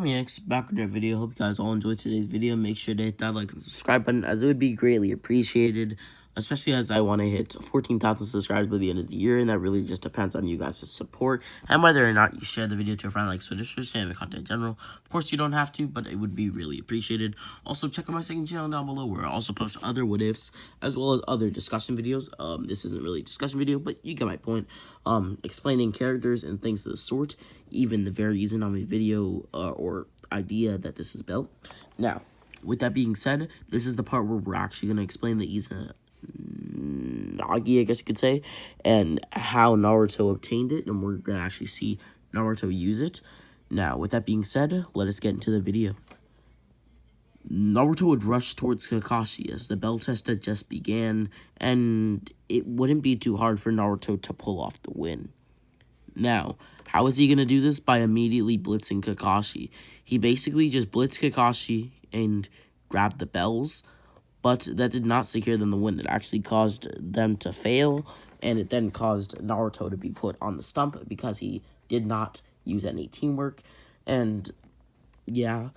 X back with a video. Hope you guys all enjoyed today's video. Make sure to hit that like and subscribe button, as it would be greatly appreciated, especially as I want to hit 14,000 subscribers by the end of the year, and that really just depends on you guys' support and whether or not you share the video to a friend, like Swedish, or the content in general. Of course, you don't have to, but it would be really appreciated. Also, check out my second channel down below, where I also post other what ifs as well as other discussion videos. This isn't really a discussion video, but you get my point. Explaining characters and things of the sort, even the very Izanagi video or idea that this is built. Now, with that being said, this is the part where we're actually going to explain the Izanagi, I guess you could say, and how Naruto obtained it, and we're going to actually see Naruto use it. Now, with that being said, let us get into the video. Naruto would rush towards Kakashi as the bell test had just began, and it wouldn't be too hard for Naruto to pull off the win. Now, how is he going to do this? By immediately blitzing Kakashi. He basically just blitzed Kakashi and grabbed the bells, but that did not secure them the win. It actually caused them to fail, and it then caused Naruto to be put on the stump because he did not use any teamwork. And yeah,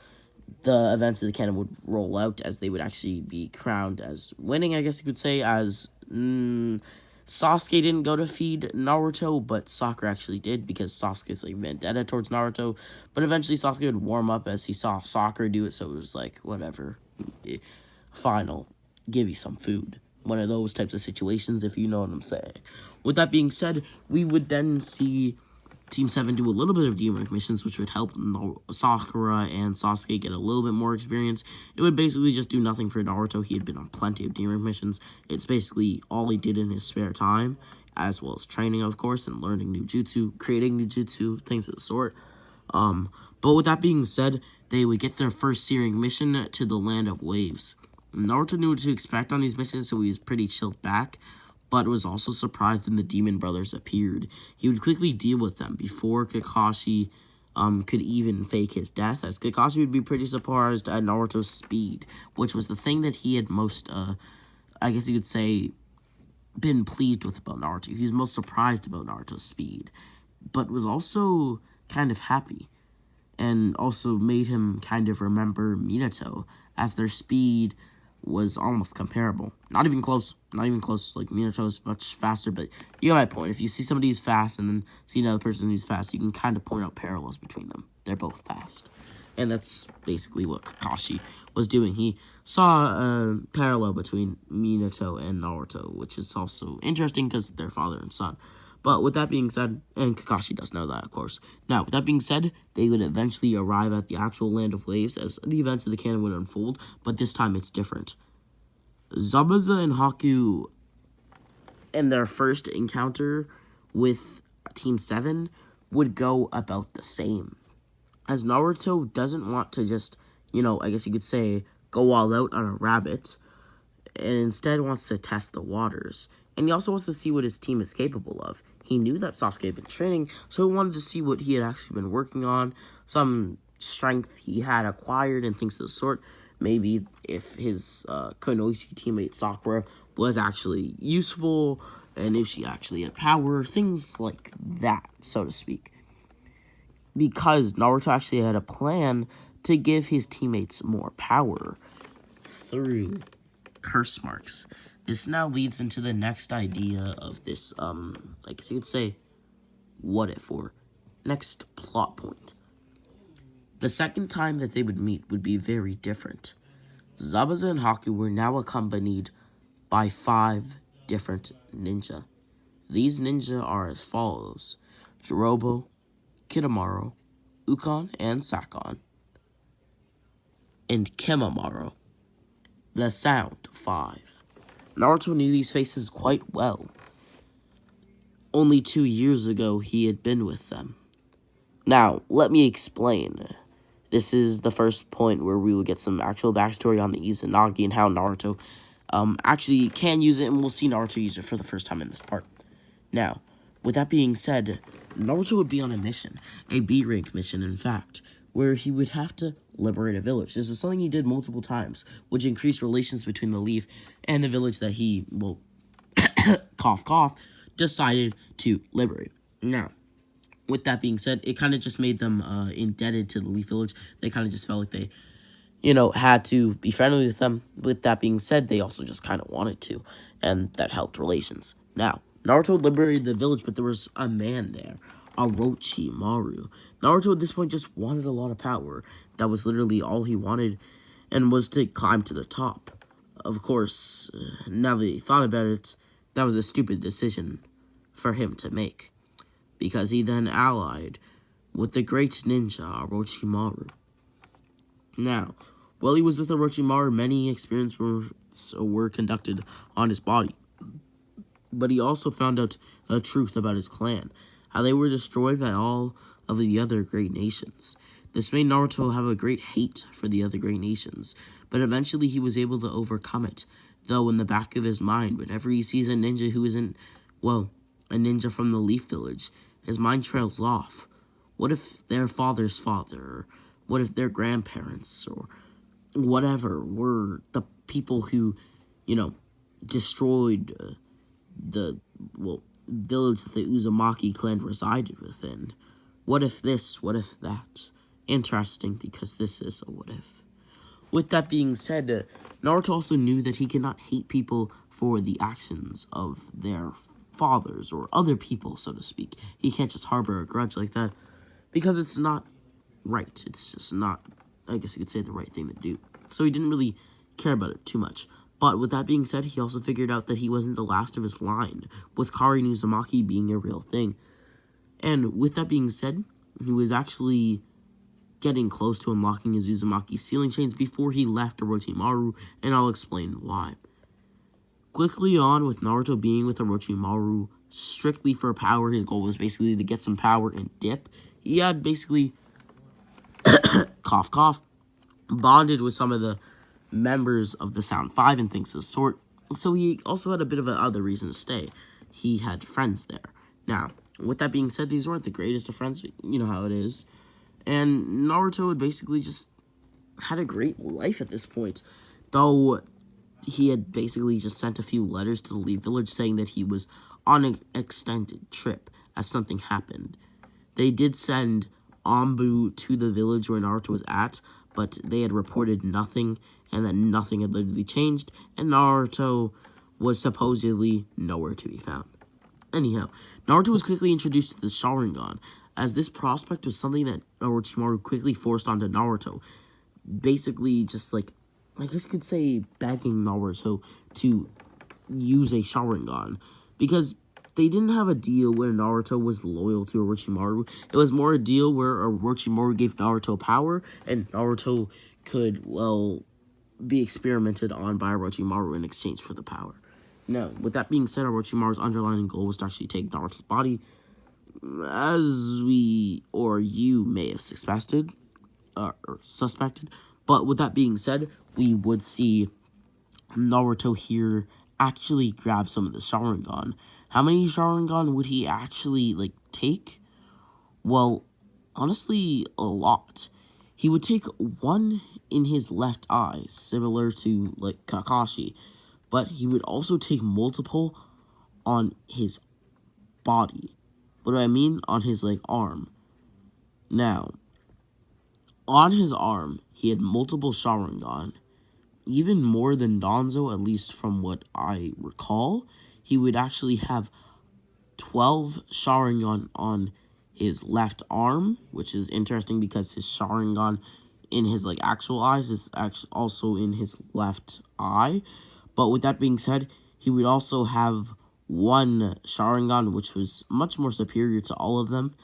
the events of the canon would roll out as they would actually be crowned as winning, I guess you could say, as Sasuke didn't go to feed Naruto, but Sakura actually did, because Sasuke's like vendetta towards Naruto. But eventually Sasuke would warm up as he saw Sakura do it, so it was like, whatever, fine, I'll give you some food. One of those types of situations, if you know what I'm saying. With that being said, we would then see Team 7 do a little bit of teamwork missions, which would help Sakura and Sasuke get a little bit more experience. It would basically just do nothing for Naruto. He had been on plenty of teamwork missions. It's basically all he did in his spare time, as well as training, of course, and learning new jutsu, creating new jutsu, things of the sort. But with that being said, they would get their first searing mission to the Land of Waves. Naruto knew what to expect on these missions, so he was pretty chilled back, but was also surprised when the Demon Brothers appeared. He would quickly deal with them before Kakashi could even fake his death, as Kakashi would be pretty surprised at Naruto's speed, which was the thing that he had most, I guess you could say, been pleased with about Naruto. He was most surprised about Naruto's speed, but was also kind of happy, and also made him kind of remember Minato, as their speed was almost comparable. Not even close. Not even close. Like, Minato is much faster, but you get my point. If you see somebody who's fast and then see another person who's fast, you can kind of point out parallels between them. They're both fast. And that's basically what Kakashi was doing. He saw a parallel between Minato and Naruto, which is also interesting because they're father and son. But with that being said, and Kakashi does know that, of course. Now, with that being said, they would eventually arrive at the actual Land of Waves as the events of the canon would unfold, but this time it's different. Zabuza and Haku, in their first encounter with Team 7, would go about the same, as Naruto doesn't want to just, I guess you could say, go all out on a rabbit, and instead wants to test the waters. And he also wants to see what his team is capable of. He knew that Sasuke had been training, so he wanted to see what he had actually been working on, some strength he had acquired, and things of the sort. Maybe if his Konoichi teammate Sakura was actually useful, and if she actually had power, things like that, so to speak. Because Naruto actually had a plan to give his teammates more power through curse marks. This now leads into the next idea of this, I guess you could say, what if, or next plot point. The second time that they would meet would be very different. Zabuza and Haku were now accompanied by 5 different ninja. These ninja are as follows: Jirobo, Kitamaro, Ukon, and Sakon, and Kimamaro. The sound 5. Naruto knew these faces quite well. Only 2 years ago, he had been with them. Now, let me explain. This is the first point where we will get some actual backstory on the Izanagi and how Naruto actually can use it, and we'll see Naruto use it for the first time in this part. Now, with that being said, Naruto would be on a mission, a B-rank mission, in fact, where he would have to liberate a village. This was something he did multiple times, which increased relations between the Leaf and the village that he, well, cough, cough, decided to liberate. Now, with that being said, it kind of just made them indebted to the Leaf Village. They kind of just felt like they, had to be friendly with them. With that being said, they also just kind of wanted to, and that helped relations. Now, Naruto liberated the village, but there was a man there, Orochimaru. Naruto at this point just wanted a lot of power. That was literally all he wanted, and was to climb to the top. Of course, now that he thought about it, that was a stupid decision for him to make, because he then allied with the great ninja Orochimaru. Now, while he was with Orochimaru, many experiments were conducted on his body. But he also found out the truth about his clan, how they were destroyed by all of the other great nations. This made Naruto have a great hate for the other great nations, but eventually he was able to overcome it, though in the back of his mind, whenever he sees a ninja who isn't, a ninja from the Leaf Village, his mind trails off. What if their father's father, or what if their grandparents, or whatever, were the people who, destroyed the village that the Uzumaki clan resided within? What if this? What if that? Interesting, because this is a what if. With that being said, Naruto also knew that he cannot hate people for the actions of their fathers or other people, so to speak. He can't just harbor a grudge like that, because it's not right. It's just not, I guess you could say, the right thing to do. So he didn't really care about it too much. But with that being said, he also figured out that he wasn't the last of his line, with Kari and Uzumaki being a real thing. And with that being said, he was actually getting close to unlocking his Uzumaki sealing chains before he left Orochimaru, and I'll explain why. Quickly on, with Naruto being with Orochimaru strictly for power, his goal was basically to get some power and dip. He had basically, cough cough, bonded with some of the members of the Sound Five and things of the sort, so he also had a bit of another reason to stay. He had friends there. Now, with that being said, these weren't the greatest of friends, you know how it is, and Naruto had basically just had a great life at this point, though he had basically just sent a few letters to the Leaf Village saying that he was on an extended trip as something happened. They did send Anbu to the village where Naruto was at, but they had reported nothing, and that nothing had literally changed, and Naruto was supposedly nowhere to be found. Anyhow, Naruto was quickly introduced to the Sharingan, as this prospect was something that Orochimaru quickly forced onto Naruto. Basically, just like, I guess you could say, begging Naruto to use a Sharingan, because they didn't have a deal where Naruto was loyal to Orochimaru. It was more a deal where Orochimaru gave Naruto power, and Naruto could, be experimented on by Orochimaru in exchange for the power. Now, with that being said, Orochimaru's underlying goal was to actually take Naruto's body, as we, or you may have suspected, but with that being said, we would see Naruto here actually grab some of the Sharingan. How many Sharingan would he actually, take? Well, honestly, a lot. He would take one in his left eye, similar to, Kakashi, but he would also take multiple on his body. What do I mean? On his, arm. Now, on his arm, he had multiple Sharingan, even more than Danzo, at least from what I recall. He would actually have 12 Sharingan on his left arm, which is interesting because his Sharingan in his, actual eyes is actually also in his left eye. But with that being said, he would also have one Sharingan, which was much more superior to all of them.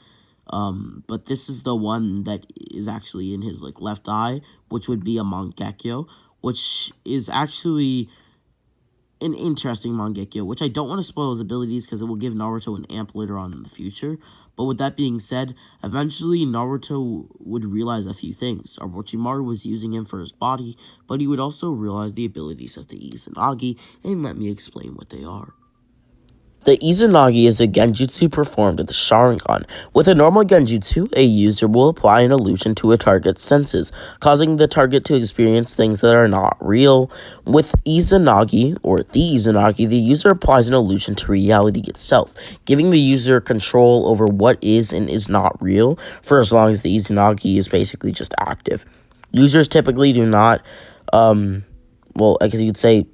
But this is the one that is actually in his, left eye, which would be a Mangekyo, which is actually an interesting Mangekyo, which I don't want to spoil his abilities because it will give Naruto an amp later on in the future. But with that being said, eventually Naruto would realize a few things. Orochimaru was using him for his body, but he would also realize the abilities of the Izanagi, and let me explain what they are. The Izanagi is a genjutsu performed with the Sharingan. With a normal genjutsu, a user will apply an illusion to a target's senses, causing the target to experience things that are not real. With Izanagi, or the Izanagi, the user applies an illusion to reality itself, giving the user control over what is and is not real, for as long as the Izanagi is basically just active. Users typically do not, I guess you could say,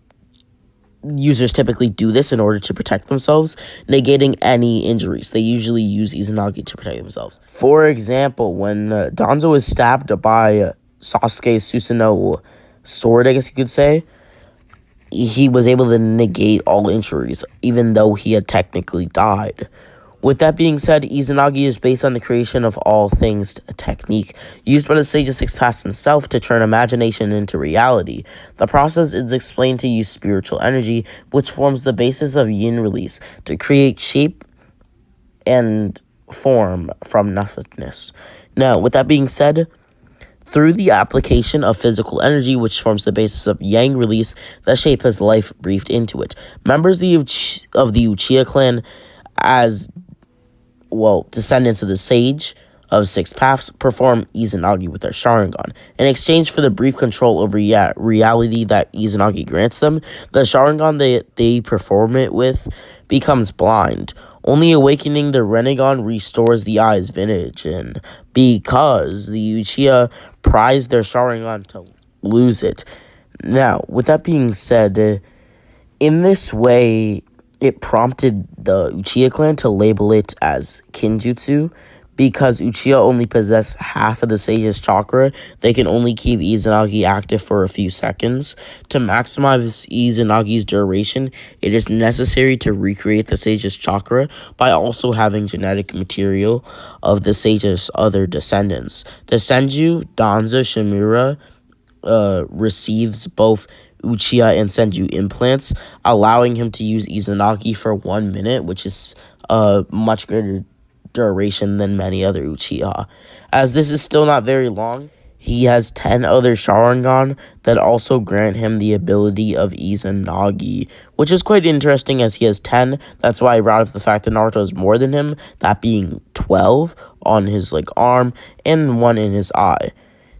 users typically do this in order to protect themselves, negating any injuries. They usually use Izanagi to protect themselves. For example, when Danzo was stabbed by Sasuke Susanoo sword, I guess you could say, he was able to negate all injuries, even though he had technically died. With that being said, Izanagi is based on the creation of all things a technique, used by the Sage of Six Paths himself to turn imagination into reality. The process is explained to use spiritual energy, which forms the basis of yin release, to create shape and form from nothingness. Now, with that being said, through the application of physical energy, which forms the basis of yang release, the shape has life breathed into it. Members of the Uchiha clan, as descendants of the Sage of Six Paths, perform Izanagi with their Sharingan. In exchange for the brief control over reality that Izanagi grants them, the Sharingan they perform it with becomes blind. Only awakening the Rinnegan restores the eye's vision, because the Uchiha prize their Sharingan to lose it. Now, with that being said, in this way, it prompted the Uchiha clan to label it as Kinjutsu. Because Uchiha only possess half of the Sage's chakra, they can only keep Izanagi active for a few seconds. To maximize Izanagi's duration, it is necessary to recreate the Sage's chakra by also having genetic material of the Sage's other descendants. The Senju, Danzo, Shimura receives both Uchiha and Senju implants, allowing him to use Izanagi for 1 minute, which is a much greater duration than many other Uchiha. As this is still not very long, he has 10 other Sharingan that also grant him the ability of Izanagi, which is quite interesting as he has 10. That's why I brought up the fact that Naruto is more than him, that being 12 on his arm and 1 in his eye.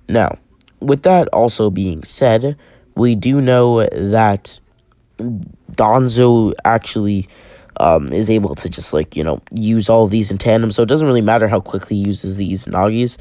Now, with that also being said, we do know that Danzo actually is able to just use all of these in tandem, so it doesn't really matter how quickly he uses the Izanagis.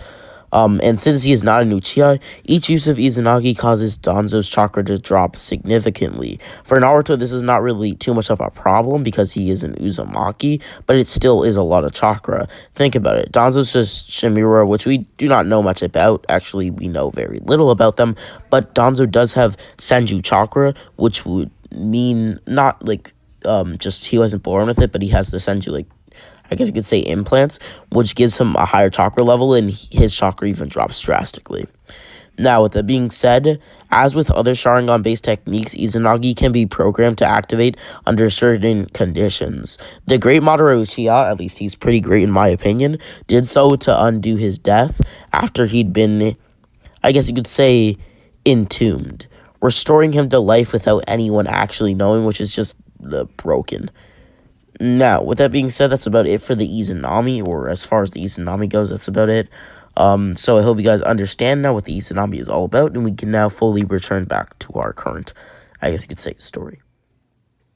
And since he is not an Uchiha, each use of Izanagi causes Danzo's chakra to drop significantly. For Naruto, this is not really too much of a problem because he is an Uzumaki, but it still is a lot of chakra. Think about it. Danzo's just Shimura, which we do not know much about. Actually, we know very little about them, but Danzo does have Senju chakra, which would mean not just he wasn't born with it, but he has the Senju, I guess you could say implants, which gives him a higher chakra level, and his chakra even drops drastically. Now, with that being said, as with other Sharingan-based techniques, Izanagi can be programmed to activate under certain conditions. The great Madara Uchiha, at least he's pretty great in my opinion, did so to undo his death after he'd been, I guess you could say, entombed, restoring him to life without anyone actually knowing, which is just broken. Now, with that being said, that's about it for the Izanami, or as far as the Izanami goes, that's about it. So I hope you guys understand now what the Izanami is all about, and we can now fully return back to our current, I guess you could say, story.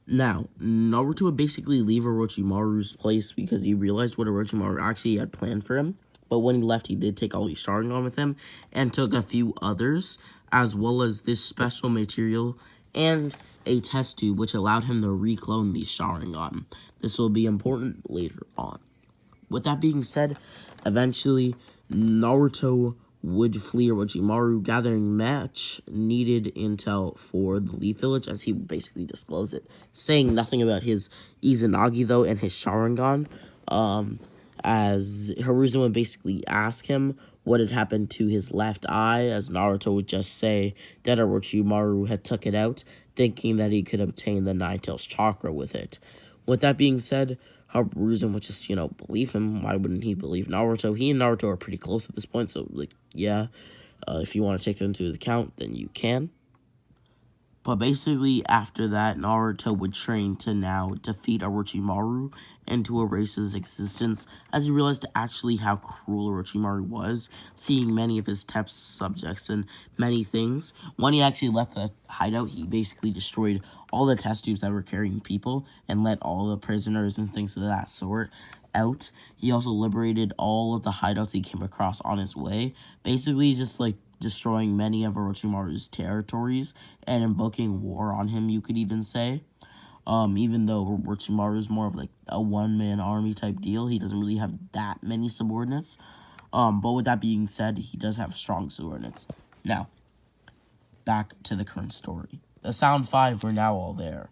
Now, Naruto would basically leave Orochimaru's place because he realized what Orochimaru actually had planned for him. But when he left, he did take all these Sharingan with him, and took a few others, as well as this special material, and a test tube, which allowed him to reclone these Sharingan. This will be important later on. With that being said, eventually, Naruto would flee Orochimaru, gathering much needed intel for the Leaf Village, as he would basically disclose it, saying nothing about his Izanagi, though, and his Sharingan, as Hiruzen would basically ask him what had happened to his left eye, as Naruto would just say that Orochimaru had took it out, thinking that he could obtain the Nine-Tails chakra with it. With that being said, Hiruzen would just, believe him. Why wouldn't he believe Naruto? He and Naruto are pretty close at this point, so, yeah, if you want to take that into account, then you can. But basically, after that, Naruto would train to now defeat Orochimaru and to erase his existence, as he realized actually how cruel Orochimaru was, seeing many of his test subjects and many things. When he actually left the hideout, he basically destroyed all the test tubes that were carrying people and let all the prisoners and things of that sort out. He also liberated all of the hideouts he came across on his way, basically just like destroying many of Orochimaru's territories and invoking war on him, you could even say. Even though Orochimaru is more of like a one-man army type deal, he doesn't really have that many subordinates. But with that being said, he does have strong subordinates. Now, back to the current story. The Sound Five were now all there,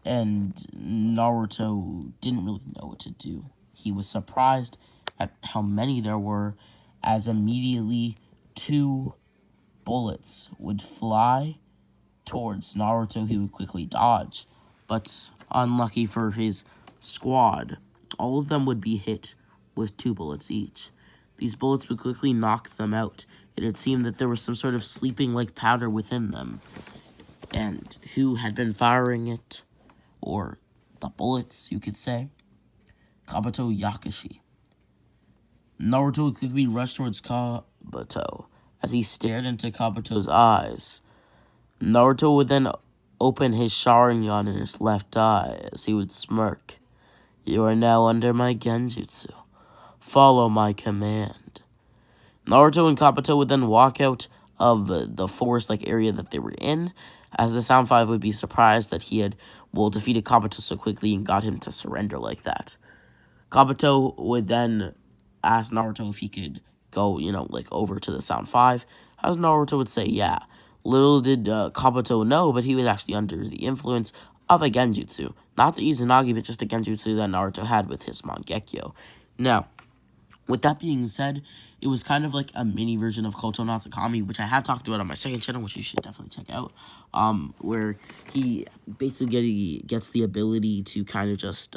and Naruto didn't really know what to do. He was surprised at how many there were, as immediately 2 bullets would fly towards Naruto. He would quickly dodge, but unlucky for his squad, all of them would be hit with 2 bullets each. These bullets would quickly knock them out. It had seemed that there was some sort of sleeping-like powder within them. And who had been firing it? Or the bullets, you could say? Kabuto Yakashi. Naruto would quickly rush towards Kabuto. As he stared into Kabuto's eyes, Naruto would then open his Sharingan in his left eye as he would smirk. "You are now under my genjutsu. Follow my command." Naruto and Kabuto would then walk out of the forest-like area that they were in, as the Sound Five would be surprised that he had, defeated Kabuto so quickly and got him to surrender like that. Kabuto would then ask Naruto if he could go, over to the Sound Five, as Naruto would say, yeah. Little did Kabuto know, but he was actually under the influence of a genjutsu. Not the Izanagi, but just a genjutsu that Naruto had with his Mangekyo. Now, with that being said, it was kind of like a mini version of Koto Natsukami, which I have talked about on my second channel, which you should definitely check out, where he basically gets the ability to kind of just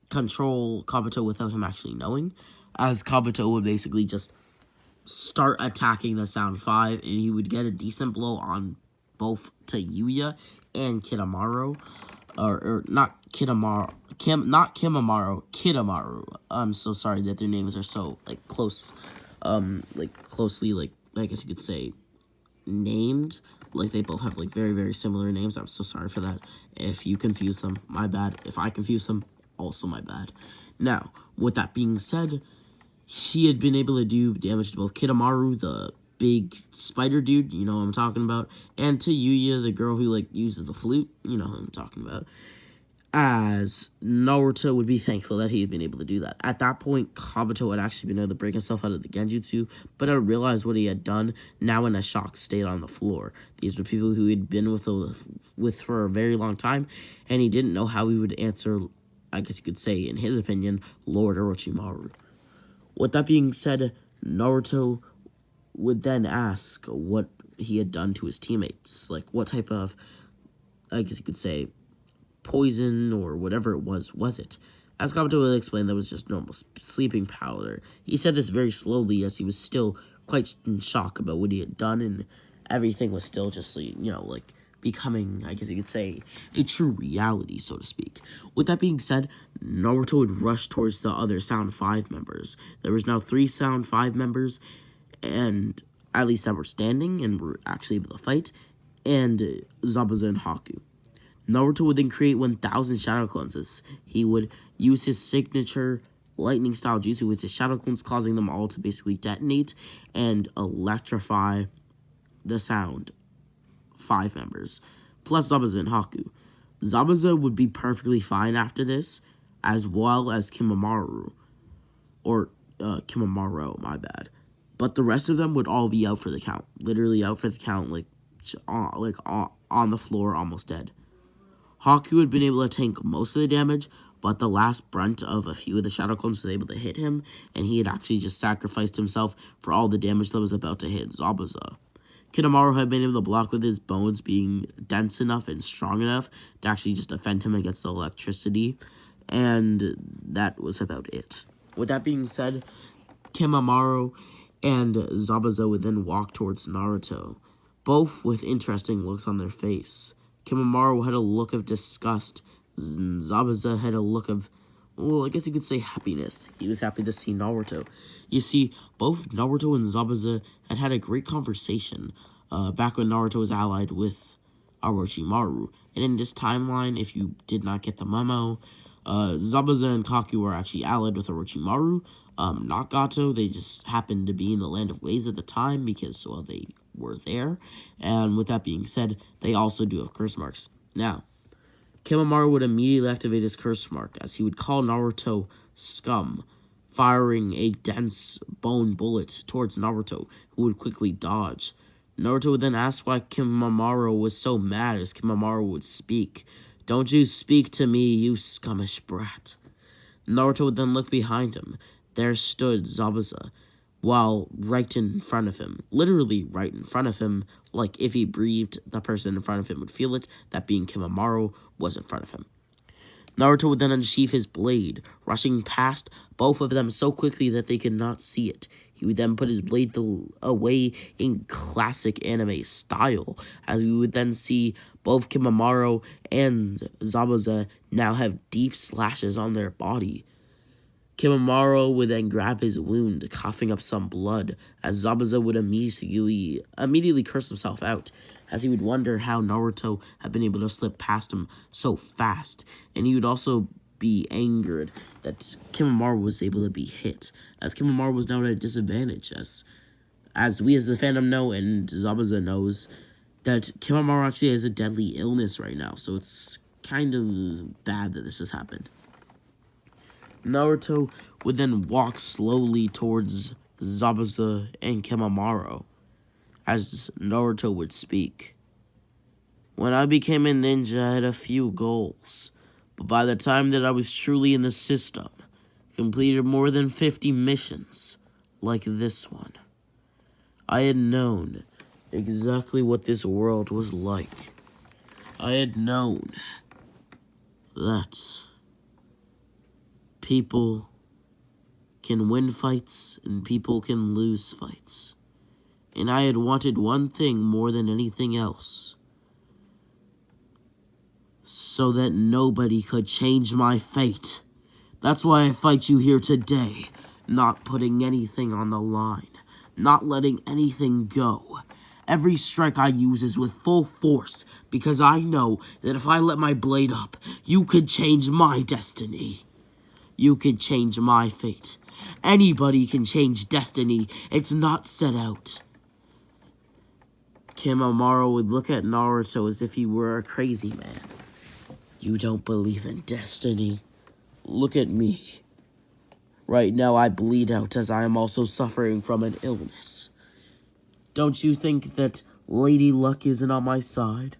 control Kabuto without him actually knowing, as Kabuto would basically just start attacking the Sound Five, and he would get a decent blow on both to Yuya and Kitamaru, or not Kitamaru, Kitamaru. I'm so sorry that their names are so close, closely, I guess you could say, named. They both have very, very similar names. I'm so sorry for that. If you confuse them, my bad. If I confuse them, also my bad. Now, with that being said, he had been able to do damage to both Kitamaru, the big spider dude, you know what I'm talking about, and to Yuya, the girl who, uses the flute, you know what I'm talking about, as Naruto would be thankful that he had been able to do that. At that point, Kabuto had actually been able to break himself out of the genjutsu, but I realized what he had done, now in a shocked state on the floor. These were people who he had been with for a very long time, and he didn't know how he would answer, I guess you could say, in his opinion, Lord Orochimaru. With that being said, Naruto would then ask what he had done to his teammates. What type of, I guess you could say, poison or whatever it was it? As Kabuto would explain, that was just normal sleeping powder. He said this very slowly, as he was still quite in shock about what he had done, and everything was still just, becoming, I guess you could say, a true reality, so to speak. With that being said, Naruto would rush towards the other Sound 5 members. There was now 3 Sound 5 members, and at least that were standing and were actually able to fight, and Zabuza and Haku. Naruto would then create 1,000 shadow clones. He would use his signature lightning-style jutsu with his shadow clones, causing them all to basically detonate and electrify the Sound 5 members, plus Zabuza and Haku. Zabuza would be perfectly fine after this, as well as Kimamaru, my bad. But the rest of them would all be out for the count, literally out for the count, on the floor, almost dead. Haku had been able to tank most of the damage, but the last brunt of a few of the shadow clones was able to hit him, and he had actually just sacrificed himself for all the damage that was about to hit Zabuza. Kitamaru had been able to block with his bones being dense enough and strong enough to actually just defend him against the electricity, and that was about it. With that being said, Kimamaru and Zabuza would then walk towards Naruto, both with interesting looks on their face. Kimimaro had a look of disgust. Zabuza had a look of, well, I guess you could say happiness. He was happy to see Naruto. You see, both Naruto and Zabuza had a great conversation back when Naruto was allied with Orochimaru. And in this timeline, if you did not get the memo, Zabuza and Kaku were actually allied with Orochimaru. Not Gato. They just happened to be in the Land of Ways at the time because, well, they were there. And with that being said, they also do have curse marks. Now, Kimimaro would immediately activate his curse mark as he would call Naruto scum, firing a dense bone bullet towards Naruto, who would quickly dodge. Naruto would then ask why Kimimaro was so mad as Kimimaro would speak. "Don't you speak to me, you scummish brat." Naruto would then look behind him. There stood Zabuza, while right in front of him, literally right in front of him, like if he breathed, the person in front of him would feel it, that being Kimimaro was in front of him. Naruto would then unsheath his blade, rushing past both of them so quickly that they could not see it. He would then put his blade away in classic anime style, as we would then see both Kimimaro and Zabuza now have deep slashes on their body. Kimimaro would then grab his wound, coughing up some blood, as Zabuza would immediately curse himself out, as he would wonder how Naruto had been able to slip past him so fast, and he would also be angered that Kimimaro was able to be hit, as Kimimaro was now at a disadvantage, as we as the fandom know, and Zabuza knows, that Kimimaro actually has a deadly illness right now, so it's kind of bad that this has happened. Naruto would then walk slowly towards Zabuza and Kimimaro, as Naruto would speak. "When I became a ninja, I had a few goals, but by the time that I was truly in the system, completed more than 50 missions, like this one. I had known exactly what this world was like. I had known that people can win fights and people can lose fights. And I had wanted one thing more than anything else, so that nobody could change my fate. That's why I fight you here today, not putting anything on the line, not letting anything go. Every strike I use is with full force, because I know that if I let my blade up, you could change my destiny. You could change my fate. Anybody can change destiny. It's not set out." Kimimaro would look at Naruto as if he were a crazy man. "You don't believe in destiny? Look at me. Right now I bleed out as I am also suffering from an illness. Don't you think that Lady Luck isn't on my side?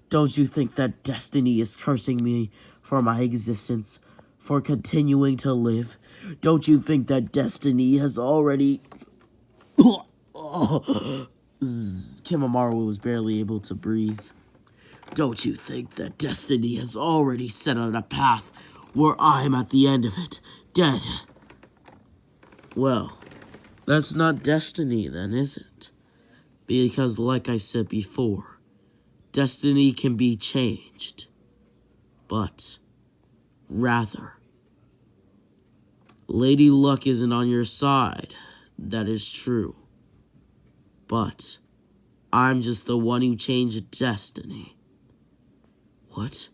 Don't you think that destiny is cursing me for my existence, for continuing to live? Don't you think that destiny has already..." Kimimaro was barely able to breathe. "Don't you think that destiny has already set on a path where I'm at the end of it, dead?" "Well, that's not destiny then, is it? Because like I said before, destiny can be changed. But rather, Lady Luck isn't on your side, that is true. But I'm just the one who changed destiny." "What?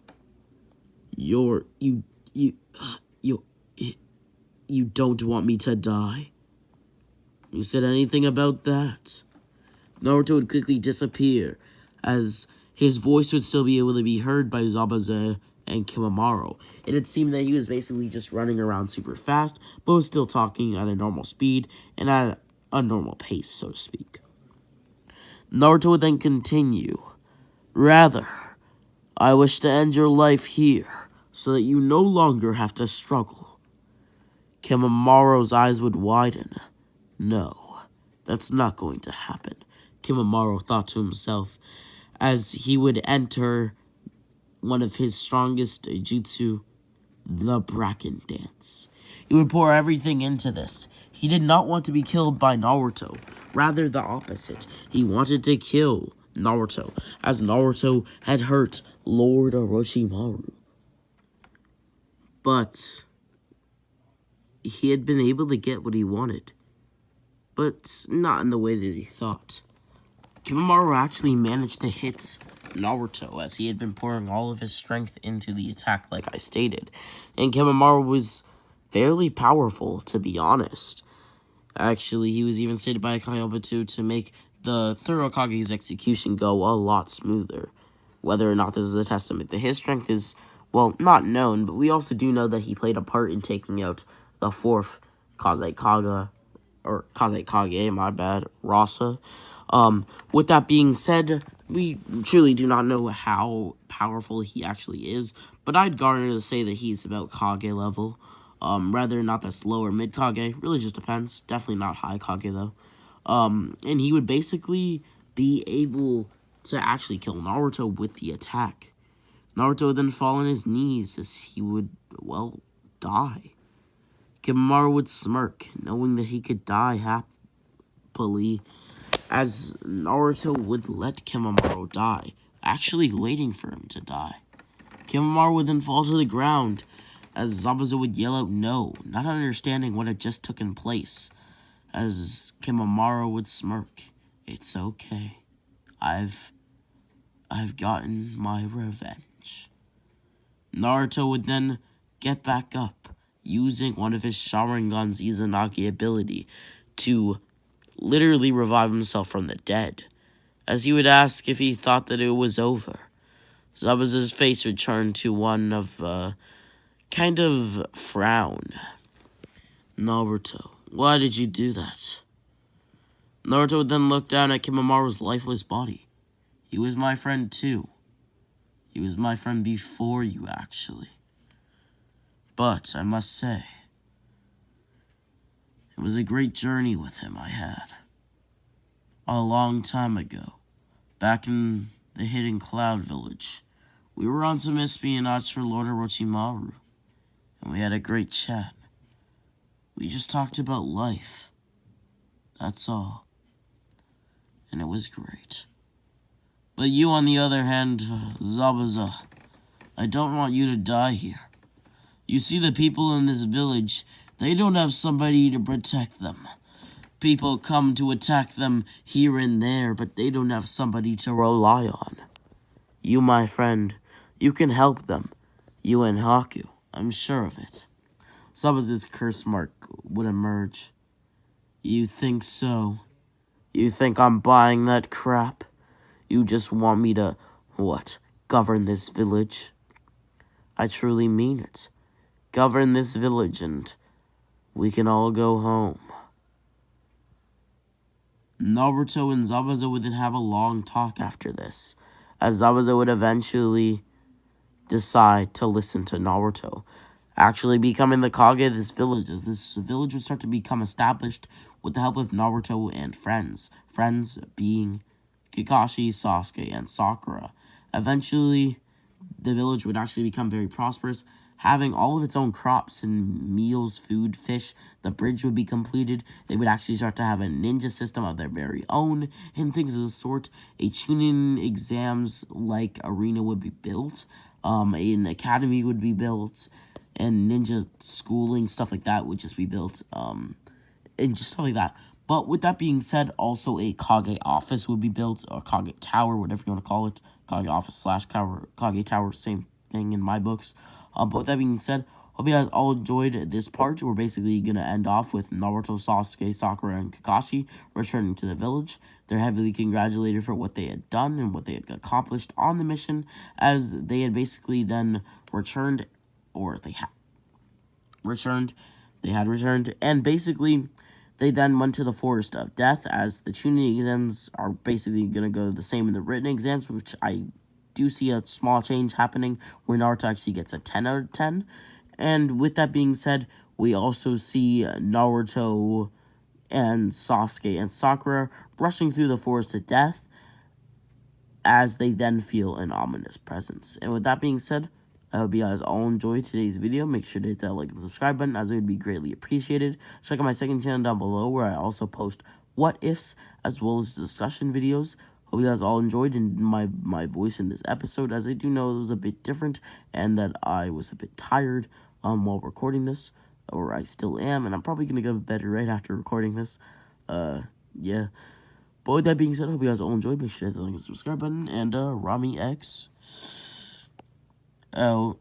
You don't want me to die? Who said anything about that?" Naruto would quickly disappear, as his voice would still be able to be heard by Zabuza and Kimimaro. It had seemed that he was basically just running around super fast, but was still talking at a normal speed and at a normal pace, so to speak. Naruto would then continue. "Rather, I wish to end your life here, so that you no longer have to struggle." Kimimaro's eyes would widen. "No, that's not going to happen," Kimimaro thought to himself, as he would enter one of his strongest jutsu, the Bracken Dance. He would pour everything into this. He did not want to be killed by Naruto. Rather the opposite. He wanted to kill Naruto, as Naruto had hurt Lord Orochimaru. But he had been able to get what he wanted, but not in the way that he thought. Kimimaro actually managed to hit Naruto, as he had been pouring all of his strength into the attack, like I stated. And Kimimaro was fairly powerful, to be honest. Actually, he was even stated by Kaiobatu to make the third Hokage's execution go a lot smoother. Whether or not this is a testament to his strength is, well, not known, but we also do know that he played a part in taking out the fourth Kazekage, my bad, Rasa. With that being said, we truly do not know how powerful he actually is, but I'd garner to say that he's about Kage level. Rather not that's low or mid Kage, really just depends. Definitely not high Kage though. And he would basically be able to actually kill Naruto with the attack. Naruto would then fall on his knees as he would, well, die. Kimimaro would smirk, knowing that he could die happily, as Naruto would let Kimimaro die, actually waiting for him to die. Kimimaro would then fall to the ground, as Zabuza would yell out no, not understanding what had just taken place, as Kimimaro would smirk. It's okay. I've gotten my revenge. Naruto would then get back up, using one of his Sharingan's Izanagi ability to literally revive himself from the dead, as he would ask if he thought that it was over. Zabuza's face would turn to one of, kind of frown. Naruto, why did you do that? Naruto would then look down at Kimimaro's lifeless body. He was my friend too. He was my friend before you, actually. But, I must say, it was a great journey with him I had. A long time ago, back in the Hidden Cloud Village, we were on some espionage for Lord Orochimaru, and we had a great chat. We just talked about life. That's all. And it was great. But you, on the other hand, Zabuza, I don't want you to die here. You see, the people in this village, they don't have somebody to protect them. People come to attack them here and there, but they don't have somebody to rely on. You, my friend, you can help them. You and Haku, I'm sure of it. Zabuza's curse mark would emerge. You think so? You think I'm buying that crap? You just want me to, what, govern this village? I truly mean it. Govern this village and we can all go home. Naruto and Zabuza would then have a long talk after this, as Zabuza would eventually decide to listen to Naruto, actually becoming the Kage of this village, as this village would start to become established with the help of Naruto and friends. Friends being Kakashi, Sasuke, and Sakura. Eventually, the village would actually become very prosperous, having all of its own crops and meals, food, fish. The bridge would be completed. They would actually start to have a ninja system of their very own, and things of the sort. A Chunin exams-like arena would be built. An academy would be built, and ninja schooling, stuff like that would just be built. And just stuff like that. But with that being said, also a Kage office would be built, or Kage Tower, whatever you want to call it. Kage office / Kage Tower, same thing in my books. But with that being said, hope you guys all enjoyed this part. We're basically going to end off with Naruto, Sasuke, Sakura, and Kakashi returning to the village. They're heavily congratulated for what they had done and what they had accomplished on the mission, as they had basically then returned, or they had returned, and basically they then went to the Forest of Death, as the Chunin exams are basically going to go the same in the written exams, which I do see a small change happening where Naruto actually gets a 10 out of 10. And with that being said, we also see Naruto and Sasuke and Sakura rushing through the Forest of Death, as they then feel an ominous presence. And with that being said, I hope you guys all enjoyed today's video. Make sure to hit that like and subscribe button, as it would be greatly appreciated. Check out my second channel down below, where I also post what ifs as well as discussion videos. Hope you guys all enjoyed my voice in this episode, as I do know it was a bit different and that I was a bit tired while recording this, or I still am, and I'm probably gonna get better right after recording this. Yeah. But with that being said, I hope you guys all enjoyed. Make sure to hit the like and subscribe button, and Rami X out.